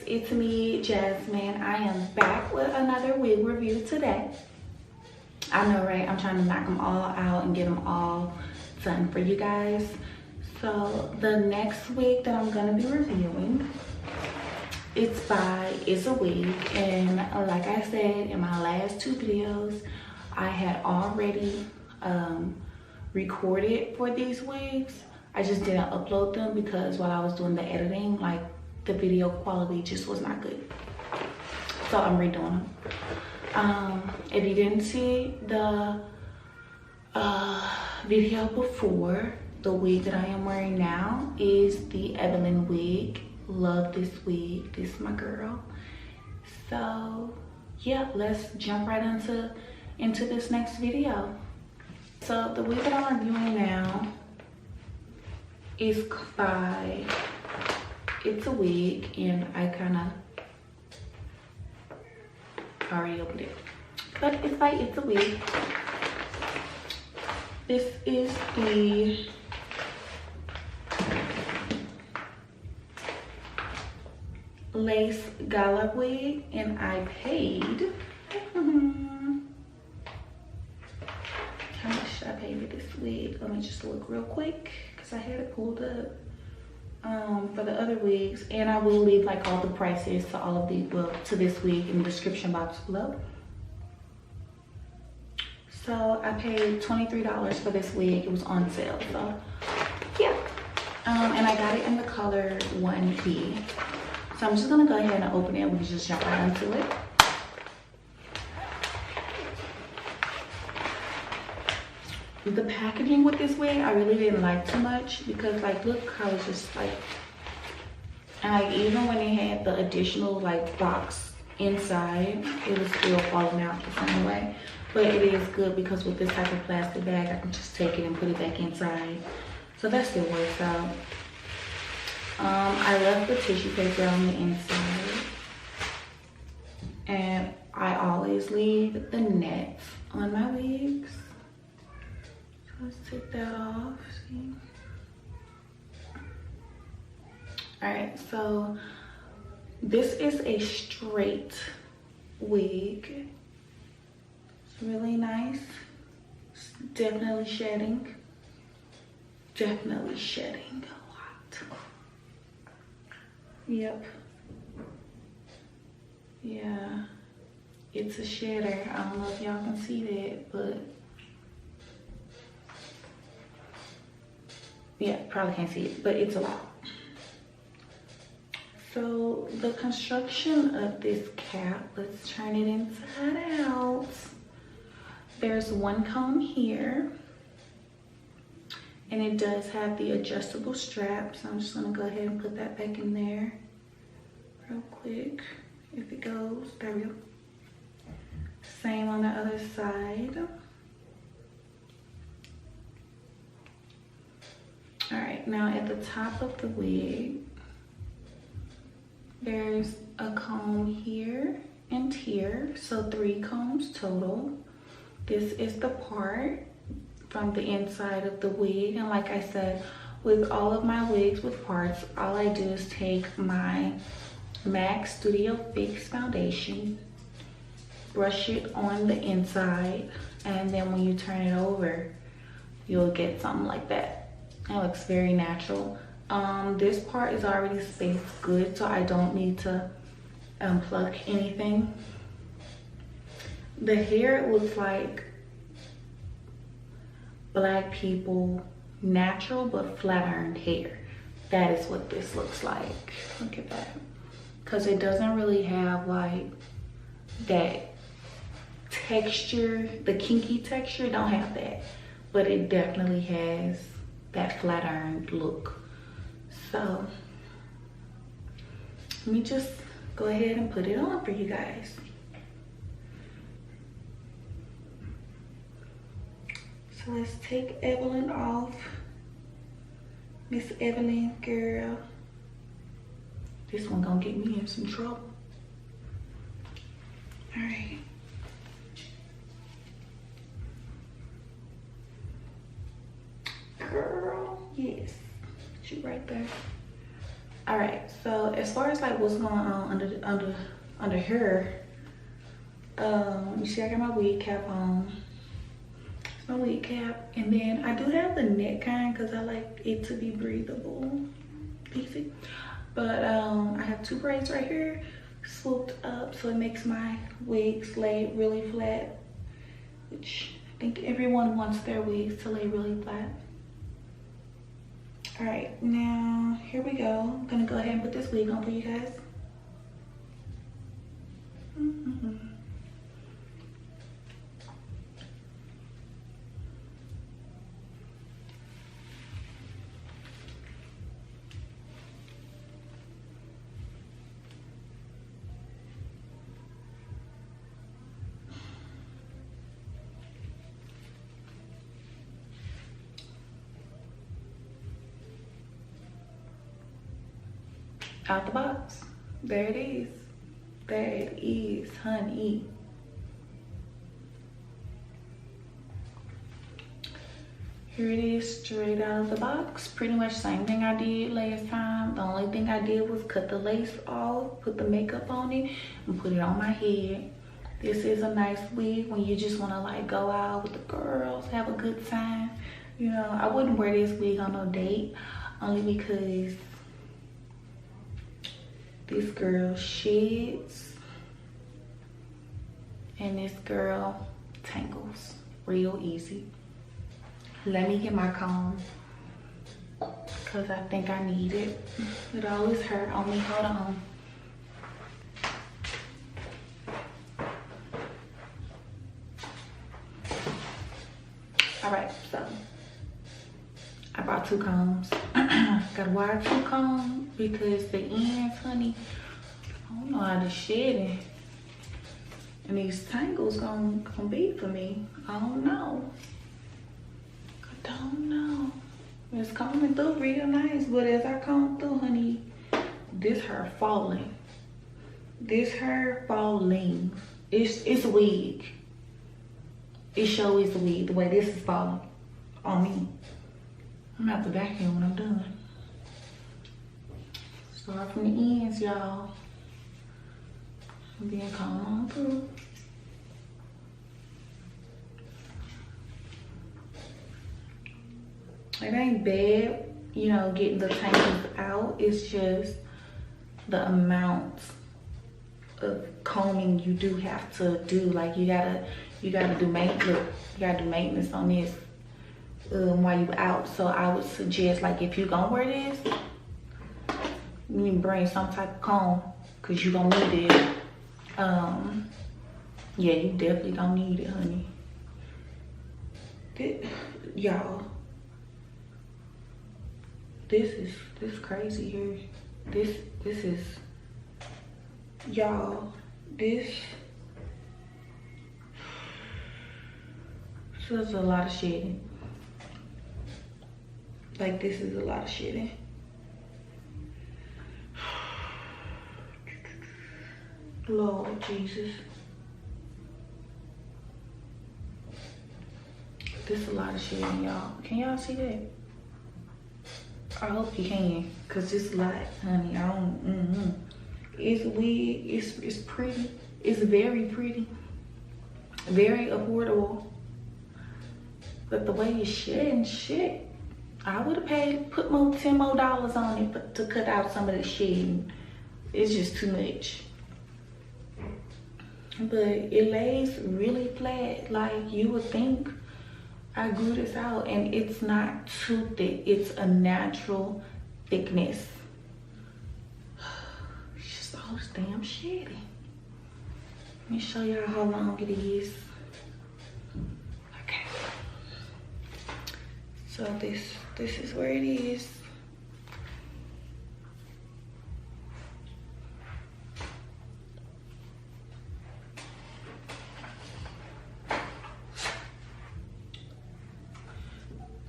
it's me, Jasmine. I am back with another wig review today. I know, right? I'm trying to knock them all out and get them all done for you guys. So the next wig that I'm gonna be reviewing, it's by Is a Wig, and like I said in my last two videos, I had already recorded for these wigs. I just didn't upload them because while I was doing the editing, like the video quality just was not good. So I'm redoing them. If you didn't see the video before, the wig that I am wearing now is the Evelyn wig. Love this wig. This is my girl. So yeah, let's jump right into this next video. So the wig that I'm reviewing now is by It's a Wig, and I kind of already opened it, but it's by It's a Wig. This is the lace gala wig, and I paid how much I paid for this wig. Let me just look real quick because I had it pulled up for the other wigs, and I will leave like all the prices to all of the, well, to this wig in the description box below. So I paid $23 for this wig. It was on sale, so yeah. And I got it in the color 1B. So I'm just gonna go ahead and open it. We can just jump right into it. The packaging with this wig, I really didn't like too much because, like, look how it's just like, and like even when it had the additional like box inside, it was still falling out the same way. But it is good because with this type of plastic bag, I can just take it and put it back inside. So that still works out. I left the tissue paper on the inside, and I always leave the nets on my wigs. Let's take that off, see? All right, so this is a straight wig. It's really nice. It's definitely shedding. Definitely shedding a lot. Yep. Yeah, it's a shedder. I don't know if y'all can see that, but yeah, probably can't see it, but it's a lot. So the construction of this cap, let's turn it inside out. There's one comb here, and it does have the adjustable strap. So I'm just gonna go ahead and put that back in there real quick. If it goes, there we go. Same on the other side. All right, now at the top of the wig, there's a comb here and here, so 3 combs total. This is the part from the inside of the wig, and like I said, with all of my wigs with parts, all I do is take my MAC Studio Fix foundation, brush it on the inside, and then when you turn it over, you'll get something like that. It looks very natural. This part is already spaced good, so I don't need to pluck anything. The hair looks like black people natural but flat ironed hair. That is what this looks like. Look at that. Because it doesn't really have like that texture, the kinky texture, don't have that, but it definitely has that flat iron look. So let me just go ahead and put it on for you guys. So let's take Evelyn off. Miss Evelyn, girl. This one gonna get me in some trouble. All right. Girl, yes, she right there. All right, so as far as like what's going on under here, you see I got my wig cap on. It's my wig cap, and then I do have the neck kind because I like it to be breathable, easy. But I have two braids right here, swooped up, so it makes my wigs lay really flat, which I think everyone wants their wigs to lay really flat. All right, now here we go. I'm gonna go ahead and put this wig on for you guys. Out the box. There it is. There it is, honey. Here it is, straight out of the box. Pretty much same thing I did last time. The only thing I did was cut the lace off, put the makeup on it, and put it on my head. This is a nice wig when you just want to like go out with the girls, have a good time. You know, I wouldn't wear this wig on no date, only because this girl sheds and this girl tangles real easy. Let me get my comb because I think I need it. It always hurt on me. Hold on. All right, so I bought two combs. Got a wire two comb because the ends, honey, I don't know how to shed it. And these tangles gonna be for me. I don't know. I don't know. It's combing through real nice, but as I comb through, honey, this hair falling. This hair falling. It's a wig. It sure is a wig, the way this is falling on me. I'm gonna have to vacuum when I'm done. Start from the ends, y'all. And then comb on through. It ain't bad, you know, getting the tangles out. It's just the amount of combing you do have to do. Like you gotta do maintenance on this while you out. So I would suggest, like, if you gonna wear this, you need to bring some type of comb because you gonna need it. Yeah, you definitely don't need it, honey. Y'all, this is crazy here. This is, y'all, this is a lot of shedding. Like, this is a lot of shedding. Lord Jesus. This is a lot of shedding, y'all. Can y'all see that? I hope you can, cause it's a lot, honey. I don't. It's wig. It's pretty. It's very pretty. Very affordable. But the way it's shedding shit, I would have put $10 more on it to cut out some of the shedding. It's just too much. But it lays really flat. Like, you would think I grew this out, and it's not too thick. It's a natural thickness. It's just all this damn shitty. Let me show y'all how long it is. Okay. So this is where it is.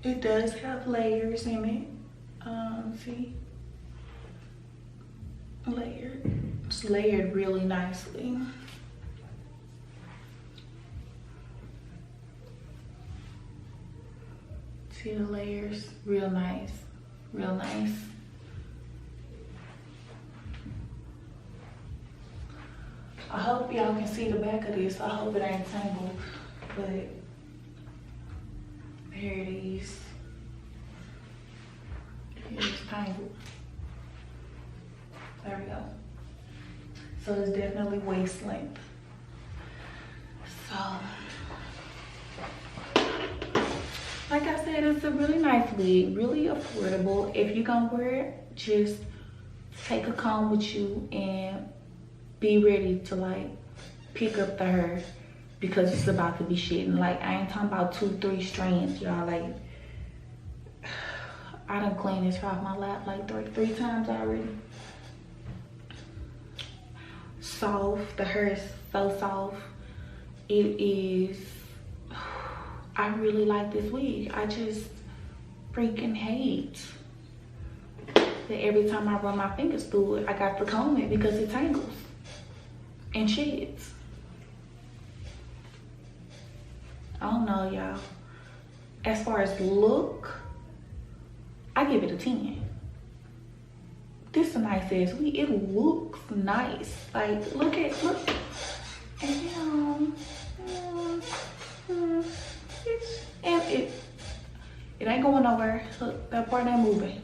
It does have layers in it. See? Layered. It's layered really nicely. See the layers? Real nice. Real nice. I hope y'all can see the back of this. I hope it ain't tangled, but here it is. It's tangled. There we go. So it's definitely waist length. So, like I said, it's a really nice wig, really affordable. If you're gonna wear it, just take a comb with you and be ready to like pick up the hair because it's about to be shedding. Like, I ain't talking about 2-3 strands, y'all. Like, I done cleaned this hair off my lap like three times already. Soft, the hair is so soft. It is, I really like this wig. I just freaking hate that every time I run my fingers through it, I got to comb it because it tangles and sheds. I don't know, y'all. As far as look, I give it a 10. This is a nice ass wig. It looks nice. Like, look. And it ain't going nowhere. Look, that part ain't moving.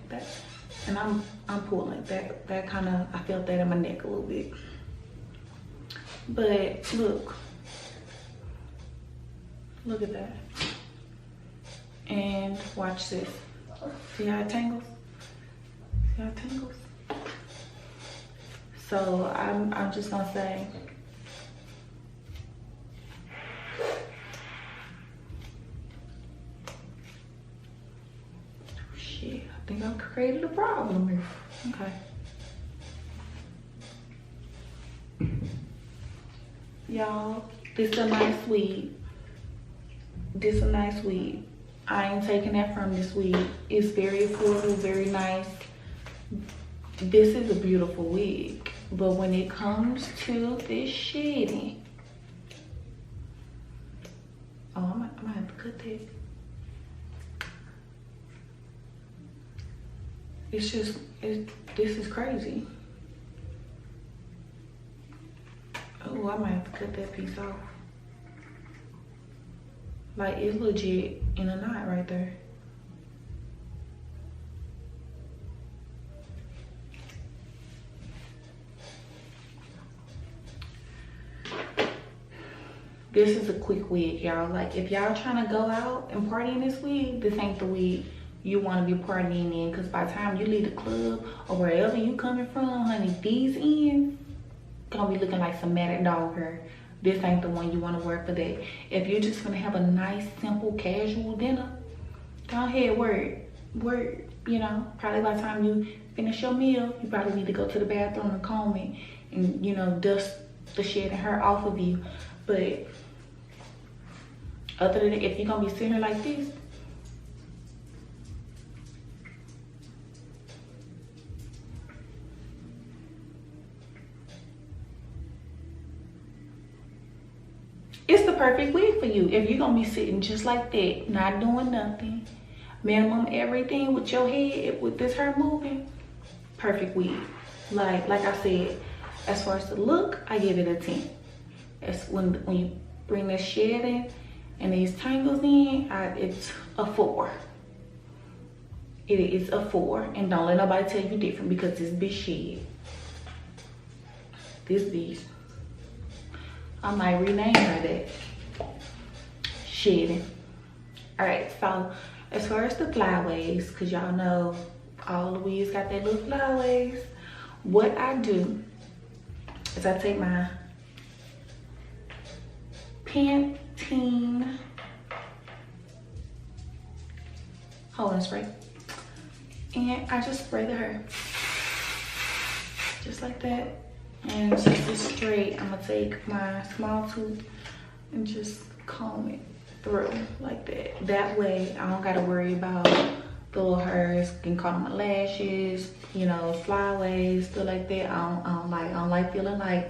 And I'm pulling that kind of, I felt that in my neck a little bit. But look at that. And watch this. See how it tangles? See how it tangles? So I'm just gonna say, shit, I think I've created a problem here. Okay. Y'all, this is a nice wig. This is a nice wig. I ain't taking that from this wig. It's very affordable, very nice. This is a beautiful wig. But when it comes to this shedding, oh, I'm gonna have to cut that. It's just, this is crazy. Oh, I might have to cut that piece off. Like, it's legit in a knot right there. This is a quick wig, y'all. Like, if y'all trying to go out and party in this wig, this ain't the wig you want to be partying in. Because by the time you leave the club or wherever you coming from, honey, these ends gonna be looking like some matted dog hair. This ain't the one you want to wear for that. If you're just gonna have a nice, simple, casual dinner, go ahead, word. You know, probably by the time you finish your meal, you probably need to go to the bathroom and comb it and, you know, dust the shedding hair off of you. But other than that, if you're gonna be sitting here like this, it's the perfect wig for you. If you're gonna be sitting just like that, not doing nothing, minimum everything with your head, with this hair moving, perfect wig. Like I said, as far as the look, I give it a 10. It's when you bring the shedding and these tangles in, it's a 4. It is a 4, and don't let nobody tell you different because this bitch shed. This bitch, I might rename her that. Shedding. All right, so as far as the flyaways, because y'all know all the wigs got that little flyaways, what I do is I take my Pantene holding spray and I just spray the hair just like that. And since it's straight, I'm gonna take my small tooth and just comb it through like that. That way I don't gotta worry about the little hairs getting caught on my lashes, you know, flyaways, stuff like that. I don't like feeling like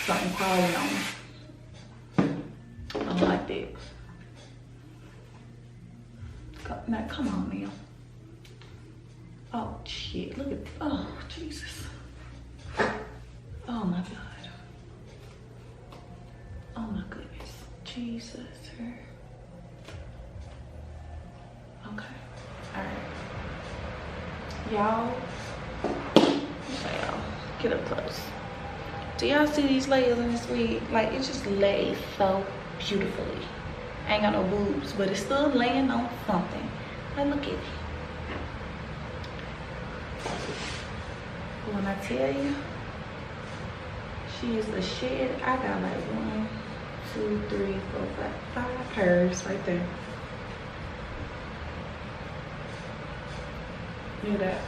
something crawling on me. I don't like that. Now, come on, Mel. Oh, shit. Look at, oh, Jesus. Oh, my God. Jesus. Okay. Alright. Y'all. Get up close. Do y'all see these layers in this wig? Like, it just lays so beautifully. I ain't got no boobs, but it's still laying on something. Like, look at it. When I tell you, she is the shit. I got like 1, 2, 3, 4, 5 curves right there. Look at that.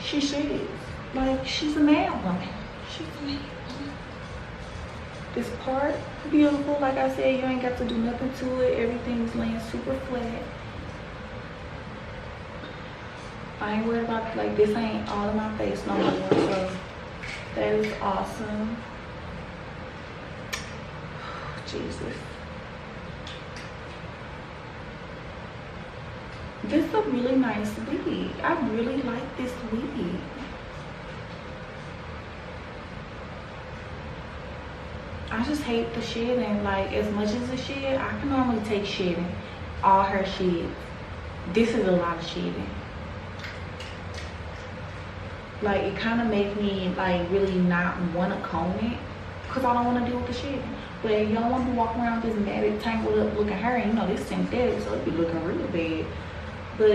She is. Like, she's a man woman. She's a man woman. This part, beautiful. Like I said, you ain't got to do nothing to it. Everything's laying super flat. I ain't worried about, like, this ain't all in my face no more. So that is awesome. Jesus. This is a really nice wig. I really like this wig. I just hate the shedding. Like, as much as the shed, I can normally take shedding. All her sheds. This is a lot of shedding. Like, it kind of makes me, like, really not want to comb it. Because I don't want to deal with the shedding. But you don't want to walk around this matted, tangled up looking hair. And you know, this synthetic, so it be looking really bad. But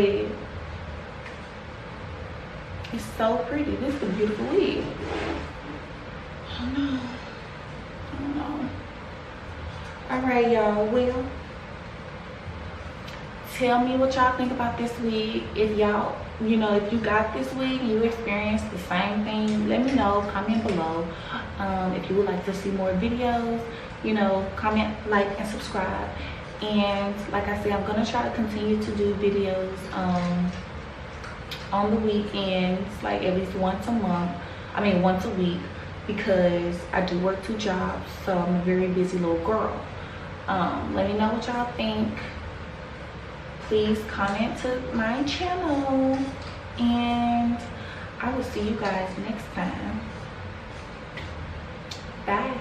it's so pretty. This is a beautiful wig. I don't know. I don't know. Alright, y'all. Well, tell me what y'all think about this wig. If y'all, you know, if you got this wig and you experienced the same thing, let me know. Comment below. If you would like to see more videos, you know, comment, like, and subscribe. And like I said, I'm gonna try to continue to do videos on the weekends, like at least once a month. I mean, once a week, because I do work 2 jobs, so I'm a very busy little girl. Let me know what y'all think. Please comment to my channel, and I will see you guys next time. Bye.